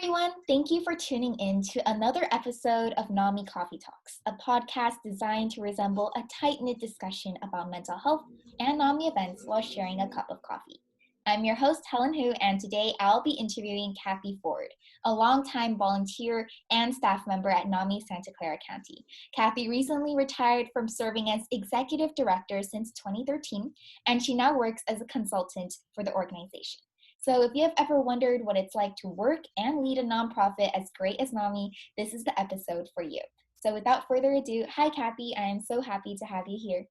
everyone. Thank you for tuning in to another episode of NAMI Coffee Talks, a podcast designed to resemble a tight-knit discussion about mental health and NAMI events while sharing a cup of coffee. I'm your host, Helen Hu, and today I'll be interviewing Kathy Ford, a longtime volunteer and staff member at NAMI Santa Clara County. Kathy recently retired from serving as executive director since 2013, and she now works as a consultant for the organization. So if you have ever wondered what it's like to work and lead a nonprofit as great as NAMI, this is the episode for you. So without further ado, hi Kathy, I am so happy to have you here.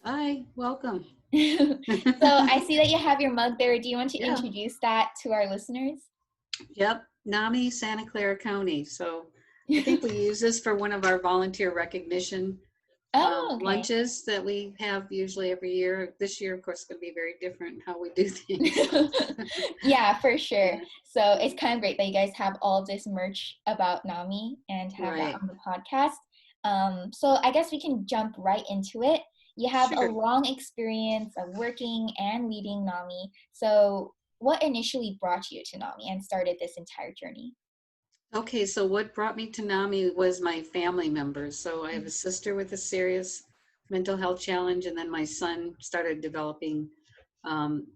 Hi, welcome. So I see that you have your mug there. Do you want to Yeah. introduce that to our listeners? Yep, NAMI Santa Clara County. So I think we use this for one of our volunteer recognition Okay. lunches that we have usually every year. This year, of course, is going to be very different how we do things. Yeah, for sure. Yeah. So it's kind of great that you guys have all of this merch about NAMI and have that Right. on the podcast. So I guess we can jump right into it. You have a Sure. long experience of working and leading NAMI. So what initially brought you to NAMI and started this entire journey? Okay, so what brought me to NAMI was my family members. So I have a sister with a serious mental health challenge, and then my son started developing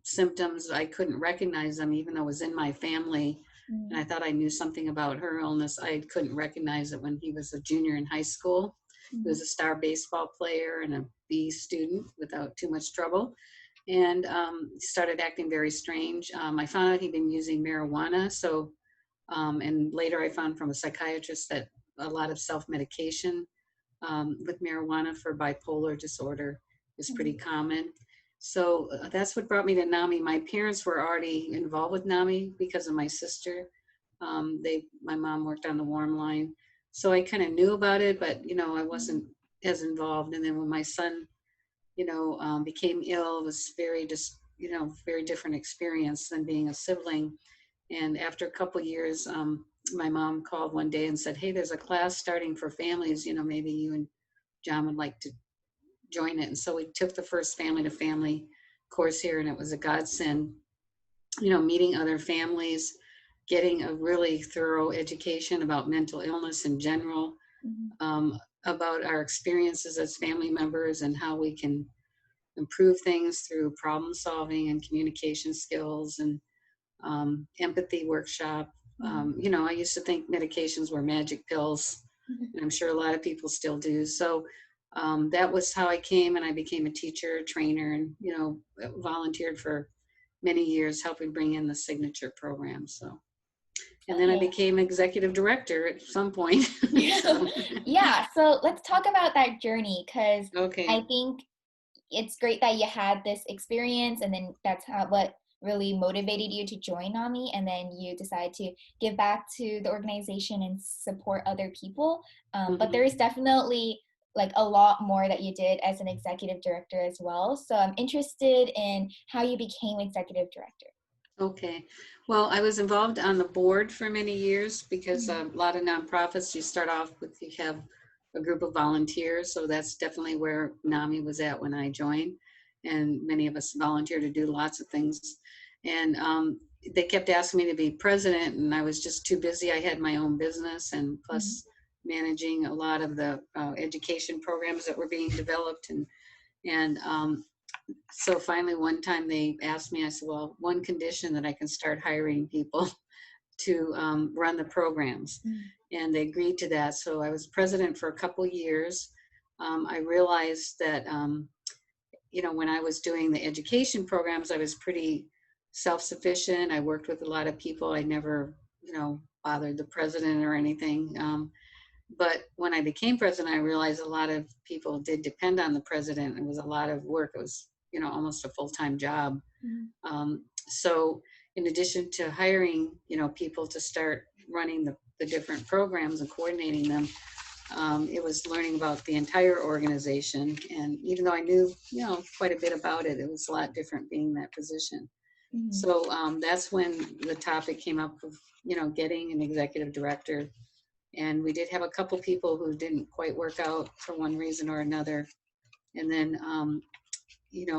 symptoms. I couldn't recognize them even though it was in my family. And I thought I knew something about her illness. I couldn't recognize it when he was a junior in high school. He was a star baseball player and a B student without too much trouble, and started acting very strange. I found out he'd been using marijuana. And later I found from a psychiatrist that a lot of self-medication with marijuana for bipolar disorder is pretty common. So that's what brought me to NAMI. My parents were already involved with NAMI because of my sister. My mom worked on the warm line. So I kind of knew about it, but, I wasn't as involved. And then when my son, became ill, it was very different experience than being a sibling. And after a couple years, my mom called one day and said, "Hey, there's a class starting for families. Maybe you and John would like to join it." And so we took the first family to family course here, and it was a godsend. Meeting other families, getting a really thorough education about mental illness in general, about our experiences as family members and how we can improve things through problem solving and communication skills and empathy workshop. I used to think medications were magic pills, and I'm sure a lot of people still do. So that was how I came, and I became a teacher, trainer, and volunteered for many years, helping bring in the signature program. So, and then I became executive director at some point. Yeah. So let's talk about that journey, because Okay. I think it's great that you had this experience, and then that's what really motivated you to join NAMI, and then you decide to give back to the organization and support other people. But there is definitely like a lot more that you did as an executive director as well. So I'm interested in how you became executive director. Okay. Well, I was involved on the board for many years because a lot of nonprofits, you start off with, you have a group of volunteers. So that's definitely where NAMI was at when I joined. And many of us volunteer to do lots of things. And they kept asking me to be president, and I was just too busy. I had my own business, and plus managing a lot of the education programs that were being developed. And so finally one time they asked me, I said, well, one condition that I can start hiring people to run the programs. And they agreed to that. So I was president for a couple years. I realized that, when I was doing the education programs, I was pretty self-sufficient. I worked with a lot of people. I never, bothered the president or anything. But when I became president, I realized a lot of people did depend on the president. It was a lot of work. It was, almost a full-time job. So in addition to hiring, people to start running the different programs and coordinating them, it was learning about the entire organization. And even though I knew, quite a bit about it, it was a lot different being in that position. So that's when the topic came up of, getting an executive director. And we did have a couple people who didn't quite work out for one reason or another. And then,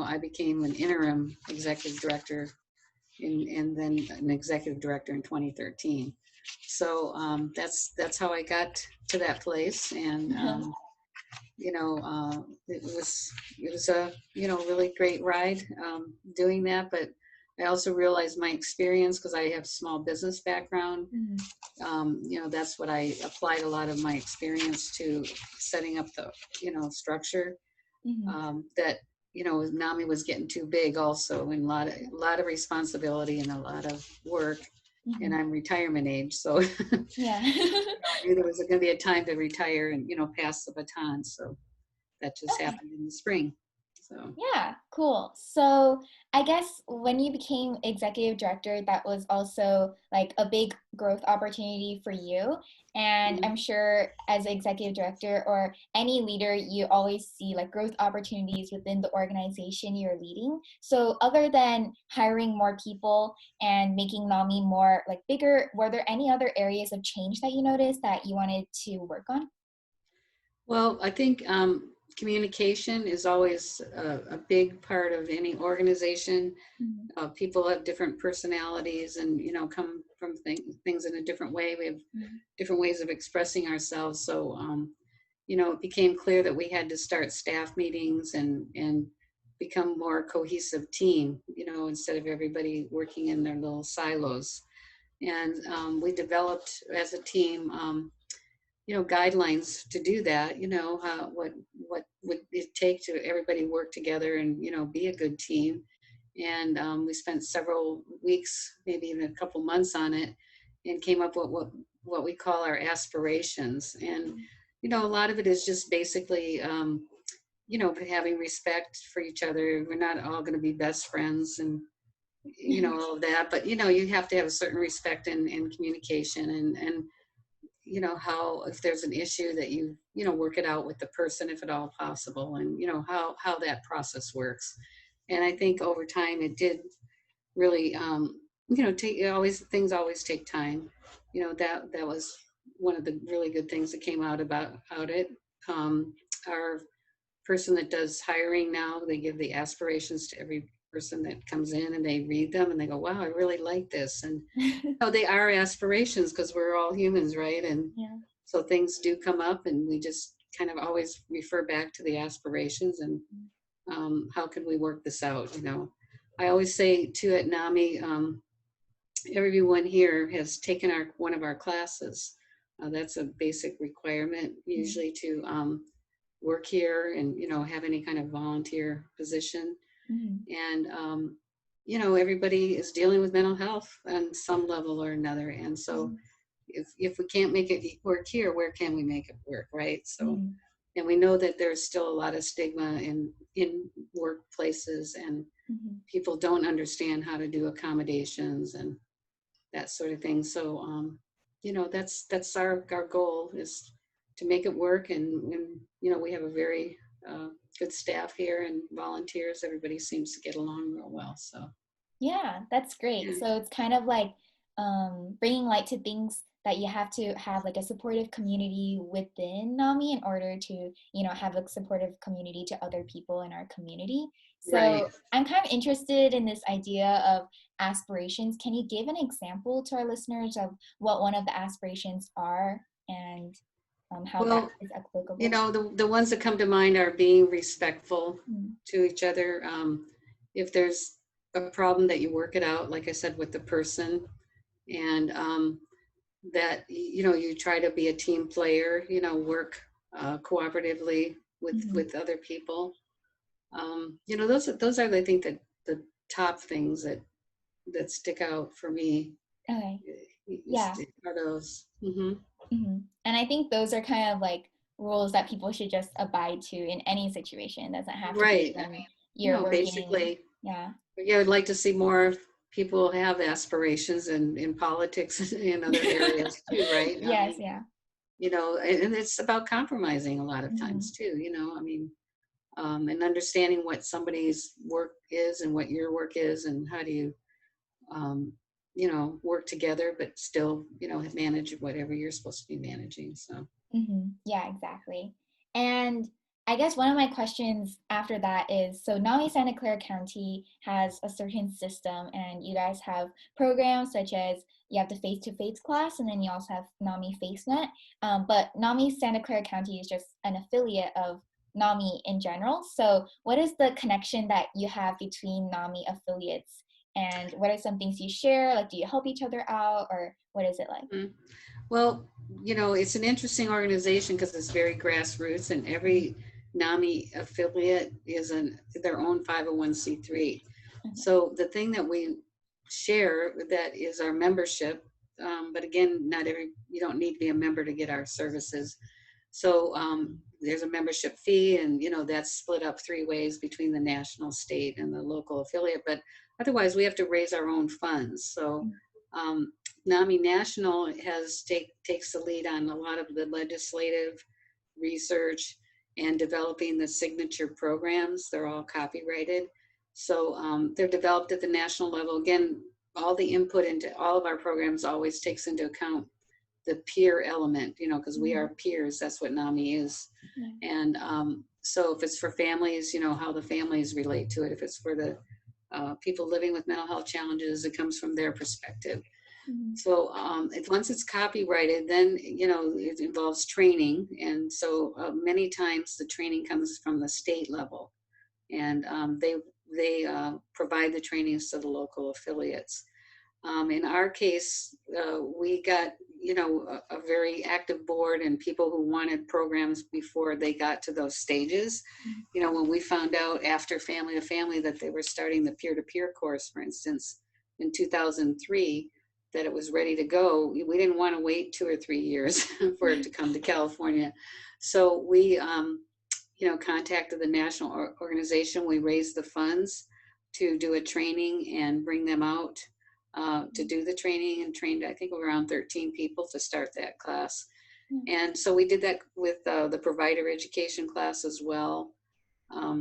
I became an interim executive director and then an executive director in 2013. So that's how I got to that place. And it was a really great ride doing that. But I also realized my experience, because I have small business background. Mhm. That's what I applied a lot of my experience to, setting up the structure. Mhm. That NAMI was getting too big also, and a lot of responsibility and a lot of work. And Mhm. I'm retirement age, so Yeah. I knew there was going to be a time to retire and pass the baton. So that just Okay. happened in the spring. So Yeah, cool. So I guess when you became executive director, that was also like a big growth opportunity for you. And mhm. I'm sure as executive director or any leader, you always see like growth opportunities within the organization you're leading. So other than hiring more people and making NAMI more like bigger, were there any other areas of change that you noticed that you wanted to work on? Well, I think communication is always a big part of any organization. Mhm. People have different personalities, and come from things in a different way. We have Mhm. different ways of expressing ourselves. So it became clear that we had to start staff meetings and become more cohesive team. Instead of everybody working in their little silos. And we developed as a team. Guidelines to do that. What would it take to everybody work together and be a good team. And we spent several weeks, maybe even a couple months on it, and came up with what we call our aspirations. And a lot of it is just basically having respect for each other. We're not all going to be best friends, and all of that, but you have to have a certain respect and communication, and how, if there's an issue, that work it out with the person if at all possible, and how that process works. And I think over time it did really take, things always take time. That was one of the really good things that came out it. Our person that does hiring now, they give the aspirations to every person that comes in, and they read them and they go, wow, I really like this. And they are aspirations, because we're all humans, right? And Yeah. so things do come up, and we just kind of always refer back to the aspirations, and how can we work this out? I always say too at NAMI, everyone here has taken one of our classes. That's a basic requirement Mhm. usually to work here and have any kind of volunteer position. Mhm. And everybody is dealing with mental health on some level or another. And so Mhm. if we can't make it work here, where can we make it work, right? So, Mhm. and we know that there's still a lot of stigma in workplaces, and Mhm. people don't understand how to do accommodations and that sort of thing. So that's our goal, is to make it work. And we have a very good staff here and volunteers. Everybody seems to get along real well. So Yeah, that's great. yeah. So it's kind of like bringing light to things that you have to have like a supportive community within NAMI in order to, have a supportive community to other people in our community. Right. So I'm kind of interested in this idea of aspirations. Can you give an example to our listeners of what one of the aspirations are and how that Well, is applicable? the ones that come to mind are being respectful Mm. to each other. If there's a problem, that you work it out, like I said, with the person. And that you try to be a team player, work cooperatively with Mhm. with other people. Those are, I think, the top things that stick out for me. Okay. Is Yeah. are those. Hmm. And I think those are kind of like rules that people should just abide to in any situation. It doesn't have to be Right. when you're No, working. basically, Yeah. yeah, I'd like to see more people have aspirations in politics and in other areas too, right? Yes, yeah. And it's about compromising a lot of Hmm. times too. I mean, and understanding what somebody's work is and what your work is, and how do you, um, work together, but still, manage whatever you're supposed to be managing. So, Yeah, exactly. And I guess one of my questions after that is, so NAMI Santa Clara County has a certain system, and you guys have programs such as you have the face-to-face class, and then you also have NAMI FaceNet. But NAMI Santa Clara County is just an affiliate of NAMI in general. So what is the connection that you have between NAMI affiliates, and what are some things you share? Like, do you help each other out, or what is it like? Mhm. Well, it's an interesting organization because it's very grassroots, and every NAMI affiliate is their own 501c3. Okay. So the thing that we share that is our membership, but again, you don't need to be a member to get our services. So there's a membership fee, and that's split up three ways between the national, state, and the local affiliate. But otherwise, we have to raise our own funds. So um, NAMI National takes the lead on a lot of the legislative research and developing the signature programs. They're all copyrighted. So they're developed at the national level. Again, all the input into all of our programs always takes into account the peer element, because we are peers. That's what NAMI is. Yeah. And so if it's for families, how the families relate to it. If it's for the people living with mental health challenges, it comes from their perspective. Mhm. So once it's copyrighted, then it involves training, and so many times the training comes from the state level, and they provide the trainings to the local affiliates. In our case, we got a very active board and people who wanted programs before they got to those stages. Mhm. When we found out after Family to Family that they were starting the peer-to-peer course, for instance, in 2003, that it was ready to go, we didn't want to wait 2 or 3 years for it to come to California. So we, contacted the national organization. We raised the funds to do a training and bring them out to do the training, and trained, I think, around 13 people to start that class. And so we did that with the provider education class as well.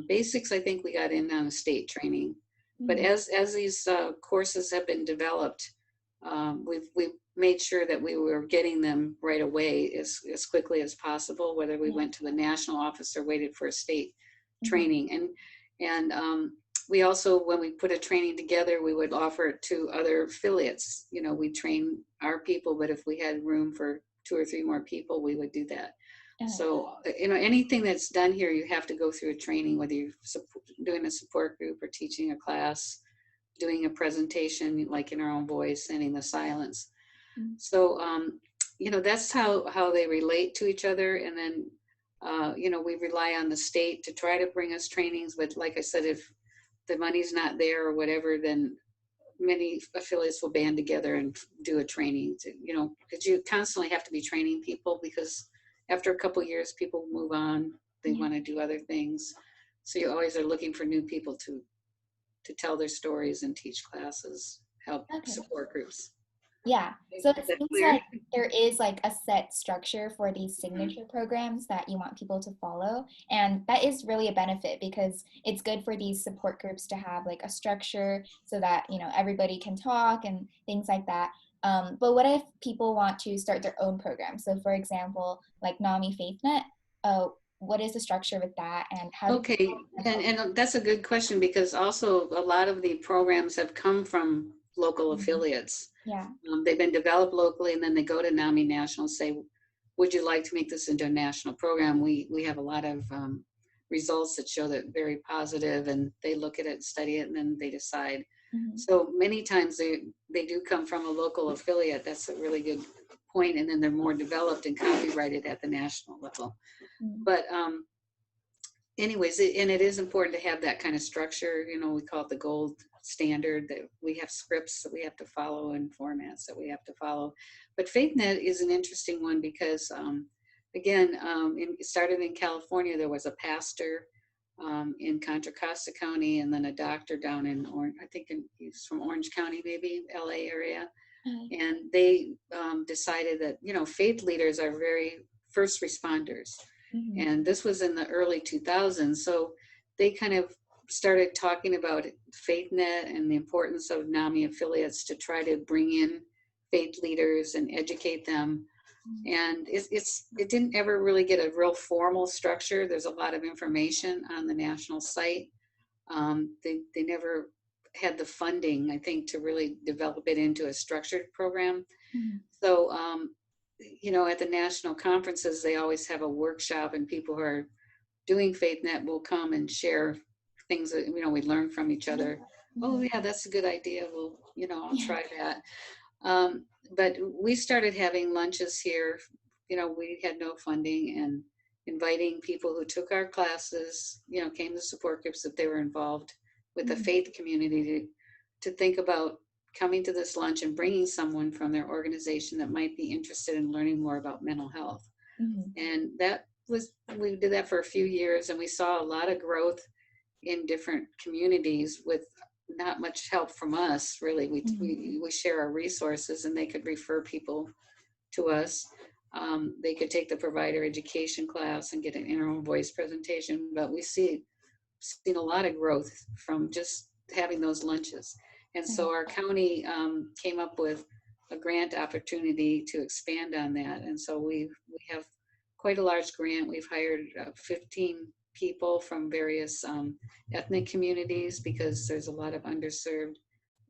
Basics, I think we got in on a state training. But Mhm. as these courses have been developed, we've made sure that we were getting them right away as quickly as possible, whether we Yeah. went to the national office or waited for a state Mhm. training. And we also, when we put a training together, we would offer it to other affiliates. We train our people, but if we had room for 2 or 3 more people, we would do that. Okay. So, anything that's done here, you have to go through a training, whether you're doing a support group or teaching a class, doing a presentation, like in our own voice, sending the silence. Mhm. So, that's how they relate to each other. And then, we rely on the state to try to bring us trainings. But like I said, if the money's not there or whatever, then many affiliates will band together and do a training to, because you constantly have to be training people, because after a couple of years, people move on, they Yeah. want to do other things. So you always are looking for new people to tell their stories and teach classes, help Okay. support groups. Yeah. So it Is that seems clear? like there is like a set structure for these Mhm. signature programs that you want people to follow. And that is really a benefit because it's good for these support groups to have like a structure so that, everybody can talk and things like that. But what if people want to start their own program? So for example, like NAMI FaithNet, what is the structure with that, and how do Okay, people and that's a good question, because also a lot of the programs have come from local affiliates. Yeah. They've been developed locally, and then they go to NAMI National and say, would you like to make this into a national program? We have a lot of results that show that very positive, and they look at it, study it, and then they decide. Mhm. So many times they do come from a local affiliate. That's a really good point. And then they're more developed and copyrighted at the national level. Mhm. But anyways, and it is important to have that kind of structure. We call it the gold standard, that we have scripts that we have to follow and formats that we have to follow. But FaithNet is an interesting one because, again, it started in California. There was a pastor in Contra Costa County, and then a doctor down in Orange. I think he's from Orange County, maybe LA area. Okay. And they decided that, faith leaders are very first responders. Mhm. And this was in the early 2000s. So they kind of started talking about FaithNet and the importance of NAMI affiliates to try to bring in faith leaders and educate them And it didn't ever really get a real formal structure. There's a lot of information on the national site. They never had the funding, I think, to really develop it into a structured program. Mhm. So, at the national conferences, they always have a workshop, and people who are doing FaithNet will come and share things that, we learn from each other. Oh, Mhm. yeah, that's a good idea. Well, I'll Yeah. try that. But we started having lunches here. We had no funding, and inviting people who took our classes, came to support groups that they were involved with the Mhm. faith community to think about coming to this lunch and bringing someone from their organization that might be interested in learning more about mental health. Mhm. And we did that for a few years, and we saw a lot of growth in different communities with not much help from us, really. Mhm. We share our resources, and they could refer people to us. They could take the provider education class and get an inner voice presentation, but seen a lot of growth from just having those lunches. And so Right. our county came up with a grant opportunity to expand on that. And so we have quite a large grant. We've hired 15 people from various ethnic communities, because there's a lot of underserved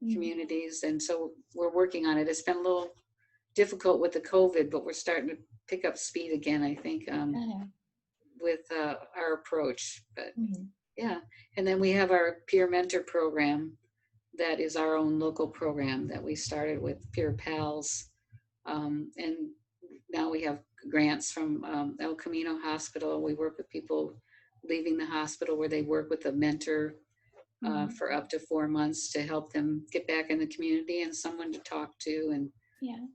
Mhm. communities. And so we're working on it. It's been a little difficult with the COVID, but we're starting to pick up speed again, I think, Okay. with our approach. But Mhm. yeah, and then we have our peer mentor program that is our own local program that we started with Peer Pals. And now we have grants from El Camino Hospital. We work with people leaving the hospital, where they work with a mentor Mhm. for up to 4 months to help them get back in the community and someone to talk to. And, Yeah.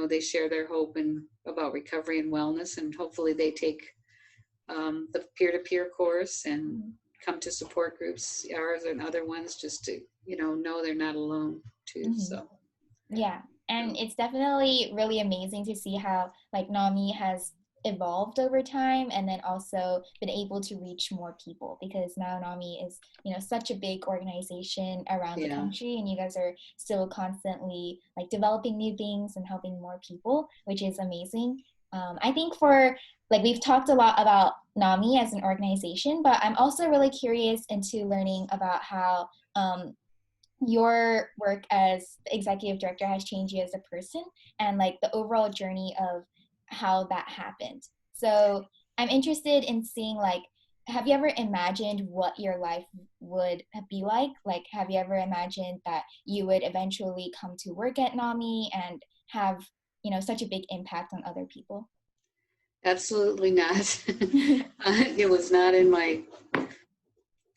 they share their hope and about recovery and wellness. And hopefully they take the peer-to-peer course and Mhm. come to support groups, ours and other ones, just to know they're not alone too. Mhm. So, Yeah, and so it's definitely really amazing to see how like NAMI has evolved over time and then also been able to reach more people because now NAMI is, such a big organization around the yeah, country and you guys are still constantly like developing new things and helping more people, which is amazing. I think for like we've talked a lot about NAMI as an organization, but I'm also really curious into learning about how your work as the executive director has changed you as a person and like the overall journey of how that happened. So I'm interested in seeing like, have you ever imagined what your life would be like? Like, have you ever imagined that you would eventually come to work at NAMI and have, such a big impact on other people? absolutely not. It was not in my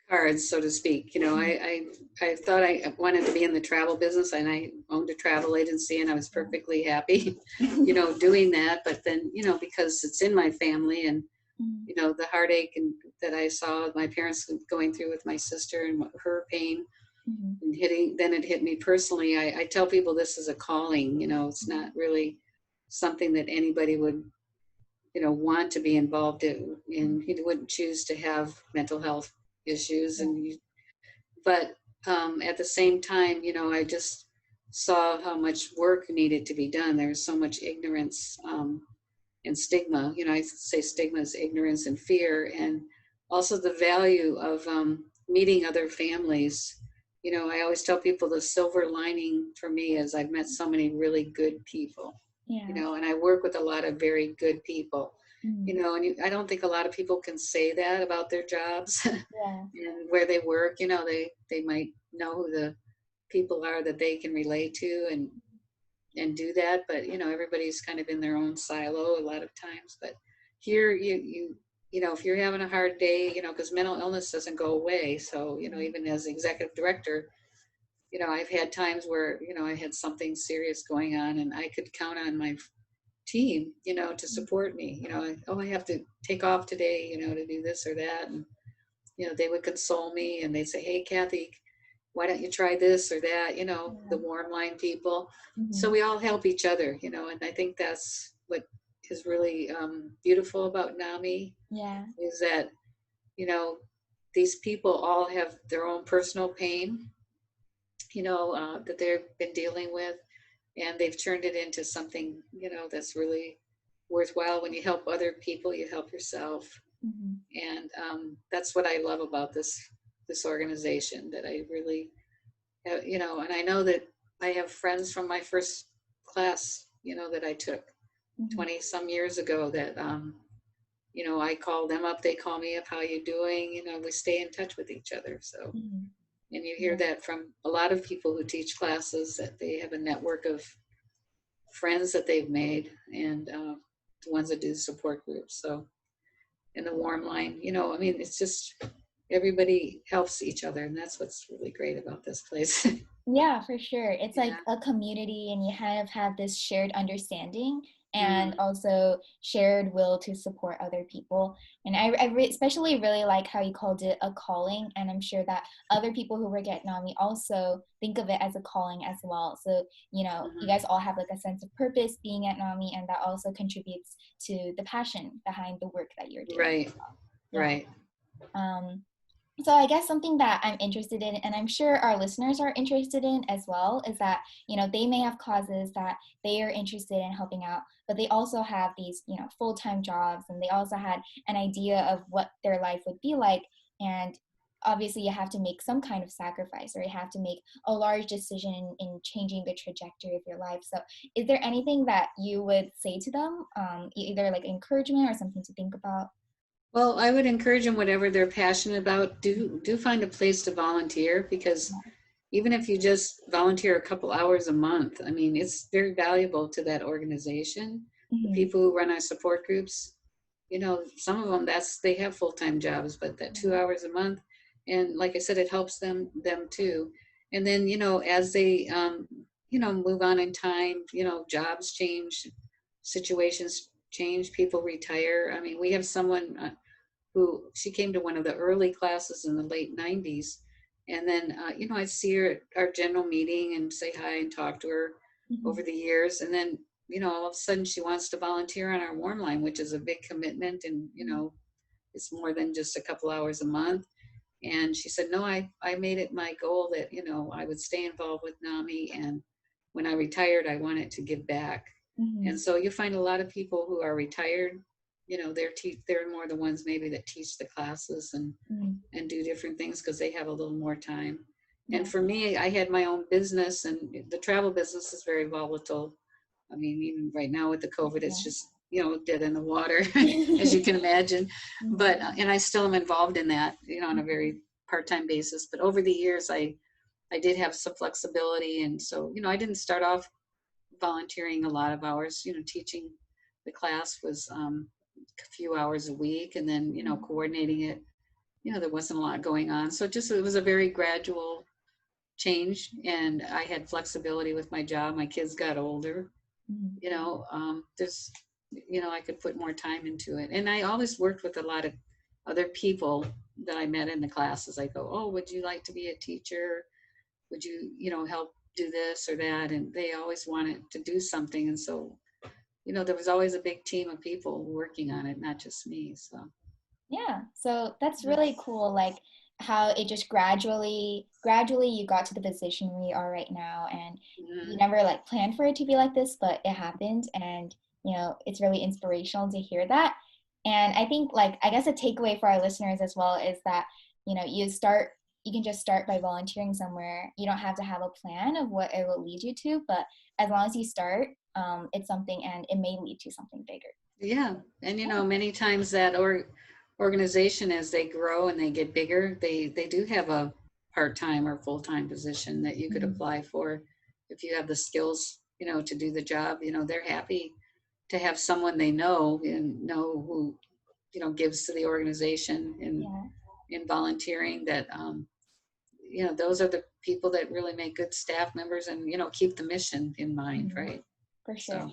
cards, so to speak. I thought I wanted to be in the travel business, and I owned a travel agency, and I was perfectly happy, doing that. But then, because it's in my family, and the heartache and that I saw my parents going through with my sister and her pain and then it hit me personally. I tell people this is a calling. It's not really something that anybody would want to be involved in. You wouldn't choose to have mental health issues, but at the same time, I just saw how much work needed to be done. There was so much ignorance and stigma. I say stigma is ignorance and fear, and also the value of meeting other families. I always tell people the silver lining for me is I've met so many really good people, Yeah. and I work with a lot of very good people, Mhm. and I don't think a lot of people can say that about their jobs Yeah. and where they work. They might know who the people are that they can relate to and do that, but everybody's kind of in their own silo a lot of times. But here if you're having a hard day, because mental illness doesn't go away. So even as executive director, I've had times where I had something serious going on, and I could count on my team to support me. I have to take off today, to do this or that. And they would console me, and they'd say, hey, Kathy, why don't you try this or that, the Yeah. warm line people. So Mhm. we all help each other, and I think that's what is really beautiful about NAMI, Yeah. is that, you know, these people all have their own personal pain, that they've been dealing with, and they've turned it into something, that's really worthwhile. When you help other people, you help yourself. Mhm. And that's what I love about this organization, that I really, and I know that I have friends from my first class, that I took Mhm. 20 some years ago, that, I call them up, they call me up, how you doing? We stay in touch with each other. So, Mhm. and you hear Yeah. that from a lot of people who teach classes, that they have a network of friends that they've made, and the ones that do support groups. So, in the warm line, I mean, it's just everybody helps each other, and that's what's really great about this place. Yeah, for sure. It's like Yeah. a community, and you kind of have this shared understanding and Mm, also shared will to support other people. And especially really like how you called it a calling. And I'm sure that other people who work at NAMI also think of it as a calling as well. So, you mhm. guys all have like a sense of purpose being at NAMI, and that also contributes to the passion behind the work that you're doing. Right, Yeah. right. Um, so I guess something that I'm interested in, and I'm sure our listeners are interested in as well, is that, they may have causes that they are interested in helping out, but they also have these, full-time jobs, and they also had an idea of what their life would be like. And obviously you have to make some kind of sacrifice, or you have to make a large decision in changing the trajectory of your life. So is there anything that you would say to them, either like encouragement or something to think about? Well, I would encourage them, whatever they're passionate about, do find a place to volunteer, because even if you just volunteer a couple hours a month, I mean, it's very valuable to that organization. The Mhm. people who run our support groups, some of them, they have full-time jobs, but that 2 hours a month, and like I said, it helps them too. And then, as they, move on in time, jobs change, situations change, people retire. I mean, we have someone, who, she came to one of the early classes in the late 90s. And then, I'd see her at our general meeting and say hi and talk to her over Mhm. the years. And then, all of a sudden she wants to volunteer on our warm line, which is a big commitment. And, it's more than just a couple hours a month. And she said, no, I made it my goal that, I would stay involved with NAMI. And when I retired, I wanted to give back. And Mhm. so you find a lot of people who are retired, they're more the ones maybe that teach the classes, Mhm. and do different things, because they have a little more time. And Yeah. for me, I had my own business, and the travel business is very volatile. I mean, even right now with the COVID, it's Yeah. just, dead in the water, as you can imagine. But, Mhm. and I still am involved in that, on a very part-time basis. But over the years, I did have some flexibility. And so, I didn't start off volunteering a lot of hours. Teaching the class was, a few hours a week, and then, Mhm. coordinating it, there wasn't a lot going on. So it was a very gradual change, and I had flexibility with my job. My kids got older, Mhm. there's, I could put more time into it. And I always worked with a lot of other people that I met in the classes. I go, oh, would you like to be a teacher? Would you, help do this or that? And they always wanted to do something. And so, there was always a big team of people working on it, not just me. So, Yeah. So that's yeah. really cool. Like how it just gradually you got to the position where you are right now, and you Mhm. never like planned for it to be like this, but it happened, and it's really inspirational to hear that. And I think like I guess a takeaway for our listeners as well is that you can just start by volunteering somewhere. You don't have to have a plan of what it will lead you to, but as long as you start, it's something, and it may lead to something bigger. Yeah, and many times that organization, as they grow and they get bigger, they do have a part-time or full-time position that you could Mhm. apply for if you have the skills, to do the job. They're happy to have someone they know, and know who, gives to the organization, Yeah. in volunteering, that, those are the people that really make good staff members, and, keep the mission in mind, Mhm. right? For sure. So,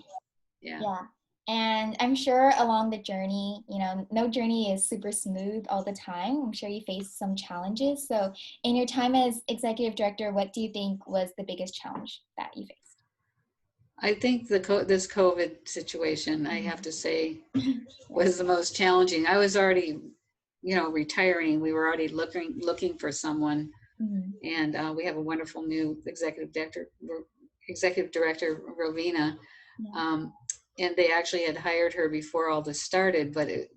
yeah. Yeah. And I'm sure along the journey, no journey is super smooth all the time. I'm sure you face some challenges. So, in your time as executive director, what do you think was the biggest challenge that you faced? I think this COVID situation, I have Mhm. to say, Yeah. was the most challenging. I was already, retiring. We were already looking for someone, Mhm. and we have a wonderful new executive director, Rowena. Yeah. Um, and they actually had hired her before all this started, but it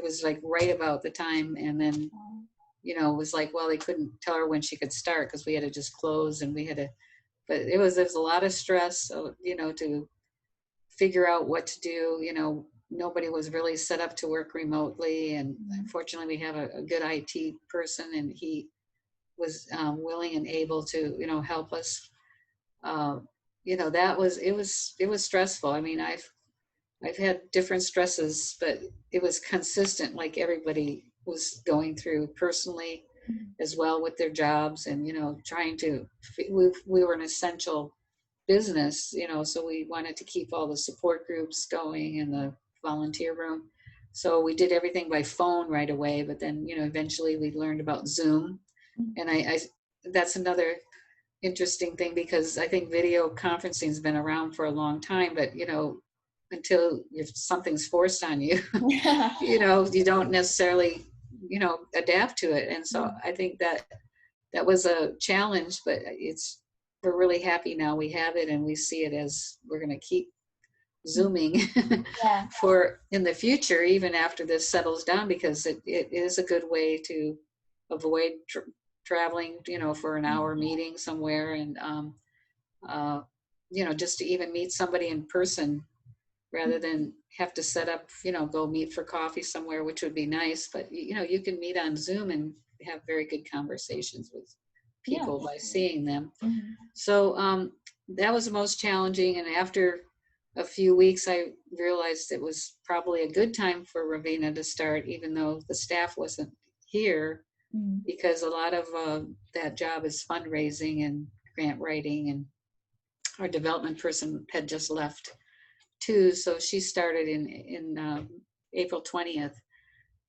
was like right about the time, and then it was like, well, they couldn't tell her when she could start because we had to just close, and we had to, but there's a lot of stress, to figure out what to do. Nobody was really set up to work remotely, and fortunately we have a good IT person, and he was willing and able to help us. uh, it was stressful. I mean, I've had different stresses, but it was consistent, like everybody was going through personally as well with their jobs, and trying to, we were an essential business, so we wanted to keep all the support groups going in the volunteer room. So we did everything by phone right away, but then eventually we learned about Zoom. And I that's another interesting thing, because I think video conferencing has been around for a long time, but until if something's forced on you, you don't necessarily adapt to it. And so I think that was a challenge, but we're really happy now we have it, and we see it as we're going to keep Zooming Yeah. for in the future, even after this settles down, because it is a good way to avoid traveling, for an hour meeting somewhere, and uh, just to even meet somebody in person rather than have to set up, go meet for coffee somewhere, which would be nice. But you can meet on Zoom and have very good conversations with people by seeing them. So that was the most challenging. And after a few weeks, I realized it was probably a good time for Ravina to start, even though the staff wasn't here, because a lot of that job is fundraising and grant writing, and our development person had just left too. So she started in April 20th,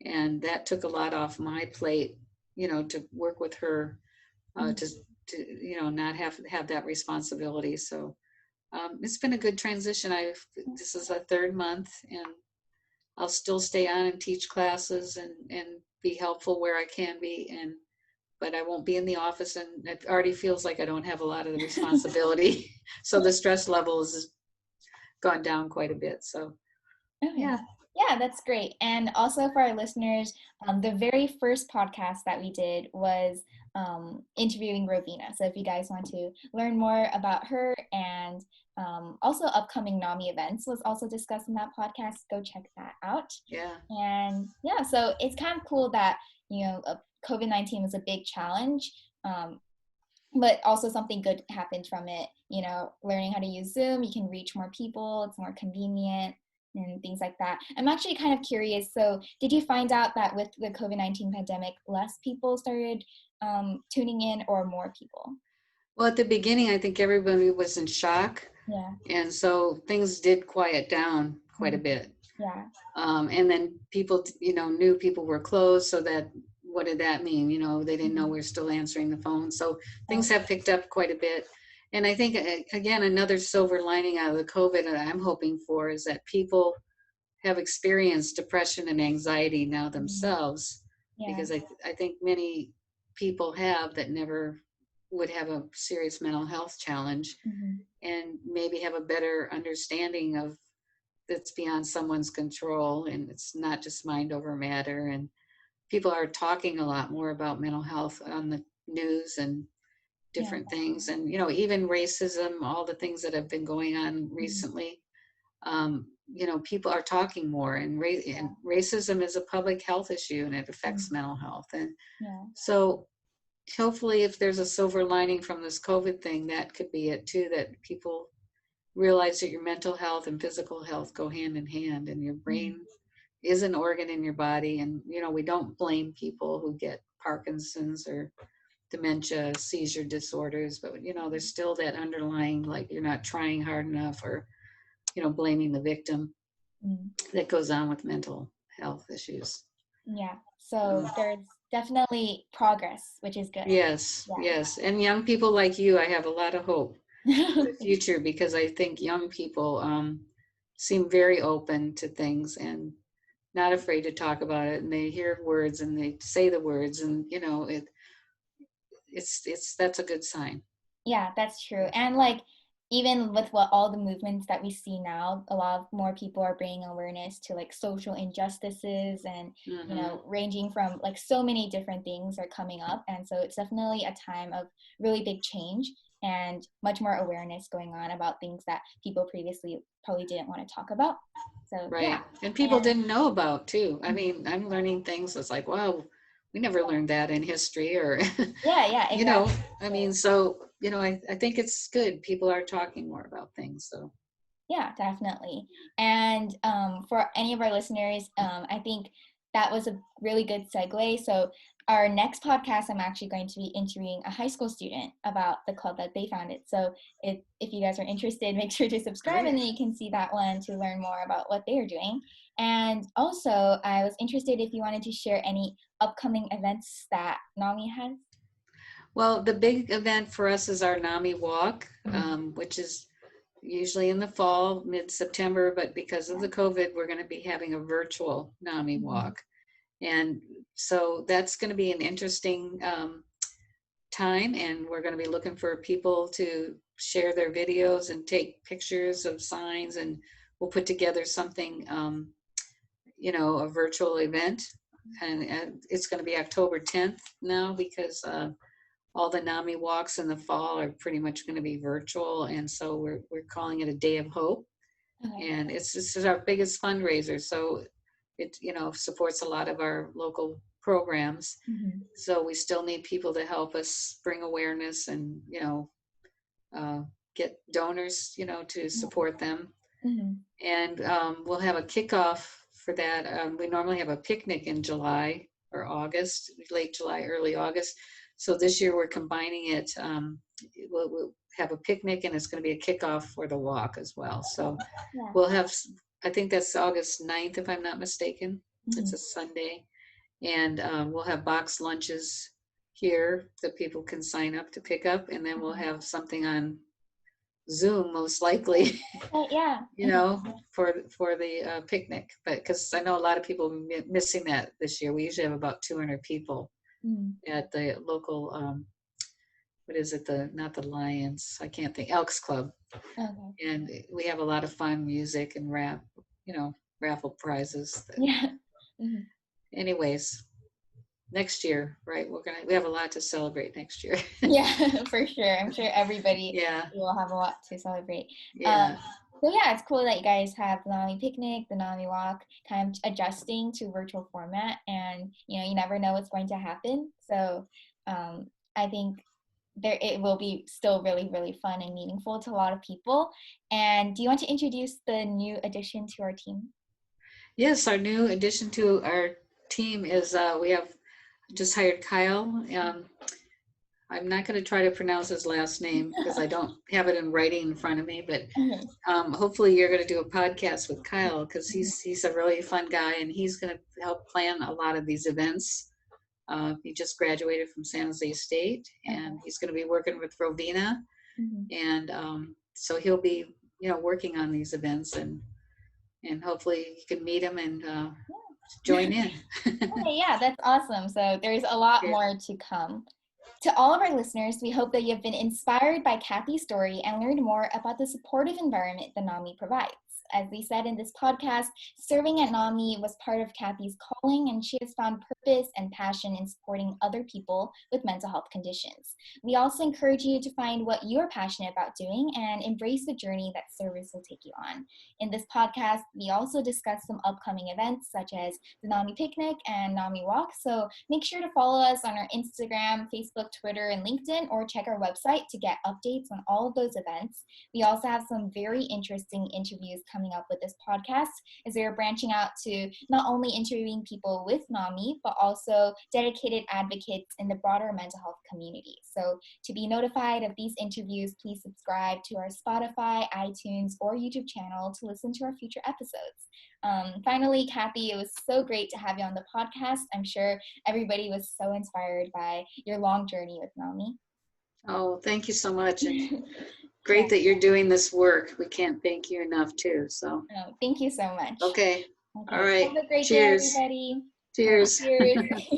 and that took a lot off my plate, to work with her, to not have that responsibility. So it's been a good transition. This is a third month, and I'll still stay on and teach classes and be helpful where I can be, but I won't be in the office, and it already feels like I don't have a lot of the responsibility. So the stress levels has gone down quite a bit. So yeah. Yeah, that's great. And also for our listeners, the very first podcast that we did was interviewing Rovina. So if you guys want to learn more about her, and also upcoming NAMI events was also discussed in that podcast, go check that out. Yeah. And yeah, so it's kind of cool that, COVID-19 was a big challenge, but also something good happened from it. Learning how to use Zoom, you can reach more people, it's more convenient, and things like that. I'm actually kind of curious. So did you find out that with the COVID-19 pandemic, less people started tuning in, or more people? Well, at the beginning, I think everybody was in shock. Yeah. And so things did quiet down quite a bit. Yeah. And then people, knew people were closed. So what did that mean? They didn't know we were still answering the phone. So things have picked up quite a bit. And I think, again, another silver lining out of the COVID that I'm hoping for is that people have experienced depression and anxiety now themselves, because I think many people have that never would have a serious mental health challenge, and maybe have a better understanding of that's beyond someone's control, and it's not just mind over matter. And people are talking a lot more about mental health on the news and different things, and even racism, all the things that have been going on recently. People are talking more, and racism is a public health issue, and it affects mental health. And so hopefully, if there's a silver lining from this COVID thing, that could be it too, that people realize that your mental health and physical health go hand in hand, and your brain is an organ in your body. And we don't blame people who get Parkinson's or dementia, seizure disorders, but there's still that underlying, like, you're not trying hard enough, or blaming the victim, that goes on with mental health issues. Yeah. So there's definitely progress, which is good. Yes. And young people like you, I have a lot of hope for the future, because I think young people seem very open to things and not afraid to talk about it, and they hear words and they say the words, and it's that's a good sign. Yeah, that's true. And like, even with what all the movements that we see now, a lot more people are bringing awareness to like social injustices and, you know, ranging from like so many different things are coming up. And so it's definitely a time of really big change and much more awareness going on about things that people previously probably didn't want to talk about. So Right. yeah. And people And didn't know about too. I mean, I'm learning things. It's like, wow, we never learned that in history or, yeah, you know, exactly. I mean, so, you know, I think it's good. People are talking more about things. So, Yeah, definitely. And for any of our listeners, I think that was a really good segue. So our next podcast, I'm actually going to be interviewing a high school student about the club that they founded. So if you guys are interested, make sure to subscribe and great. then you can see that one to learn more about what they are doing. And also, I was interested if you wanted to share any upcoming events that NAMI has. Well, the big event for us is our NAMI walk, Mhm. which is usually in the fall, mid-September, but because of the COVID, we're going to be having a virtual NAMI Mhm. walk. And so that's going to be an interesting time, and we're going to be looking for people to share their videos and take pictures of signs, and we'll put together something, you know, a virtual event. And it's going to be October 10th now because all the NAMI walks in the fall are pretty much going to be virtual. And so we're calling it a Day of Hope. Okay. And it's this is our biggest fundraiser. So it, you know, supports a lot of our local programs. Mhm. So we still need people to help us bring awareness and, you know, uh, get donors, you know, to support them. Mhm. And we'll have a kickoff for that. We normally have a picnic in July or August, late July, early August. So this year we're combining it. We'll have a picnic and it's going to be a kickoff for the walk as well. So Yeah. we'll have, I think that's August 9th, if I'm not mistaken. It's Mhm. a Sunday. And we'll have box lunches here that people can sign up to pick up. And then we'll Okay. have something on Zoom, most likely, Yeah. you know, for the picnic. But because I know a lot of people missing that this year. We usually have about 200 people Mhm. at the local, what is it? The not the Lions. I can't think. Elks Club, Okay. and we have a lot of fun music and rap, you know, raffle prizes. Yeah. Mhm. Anyways, next year, right? We have a lot to celebrate next year. Yeah, for sure. I'm sure everybody Yeah, will have a lot to celebrate. yeah, So yeah, it's cool that you guys have the NAMI picnic, the NAMI walk, kind of adjusting to virtual format, and you know, you never know what's going to happen. So um, I think there it will be still really, really fun and meaningful to a lot of people. And do you want to introduce the new addition to our team? yes. Our new addition to our team is we have just hired Kyle. I'm not going to try to pronounce his last name because I don't have it in writing in front of me, but Okay. hopefully you're going to do a podcast with Kyle because he's a really fun guy and he's going to help plan a lot of these events. He just graduated from San Jose State Okay. and he's going to be working with Rovina, Mhm. and so he'll be, you know, working on these events, and hopefully you can meet him and join in. Okay, yeah, that's awesome. So there's a lot Yeah. more to come. To all of our listeners, we hope that you have been inspired by Kathy's story and learned more about the supportive environment that NAMI provides. As we said in this podcast, serving at NAMI was part of Kathy's calling, and she has found purpose and passion in supporting other people with mental health conditions. We also encourage you to find what you're passionate about doing and embrace the journey that service will take you on. In this podcast, we also discuss some upcoming events such as the NAMI Picnic and NAMI Walk. So make sure to follow us on our Instagram, Facebook, Twitter, and LinkedIn, or check our website to get updates on all of those events. We also have some very interesting interviews coming up with this podcast, as we are branching out to not only interviewing people with NAMI, but also dedicated advocates in the broader mental health community. So to be notified of these interviews, please subscribe to our Spotify, iTunes, or YouTube channel to listen to our future episodes. Finally, Kathy, it was so great to have you on the podcast. I'm sure everybody was so inspired by your long journey with NAMI. Oh, thank you so much. And Yeah, great that you're doing this work. We can't thank you enough too. So, no, thank you so much. okay. All Okay, right. have a great day, Cheers. everybody. Cheers. Cheers.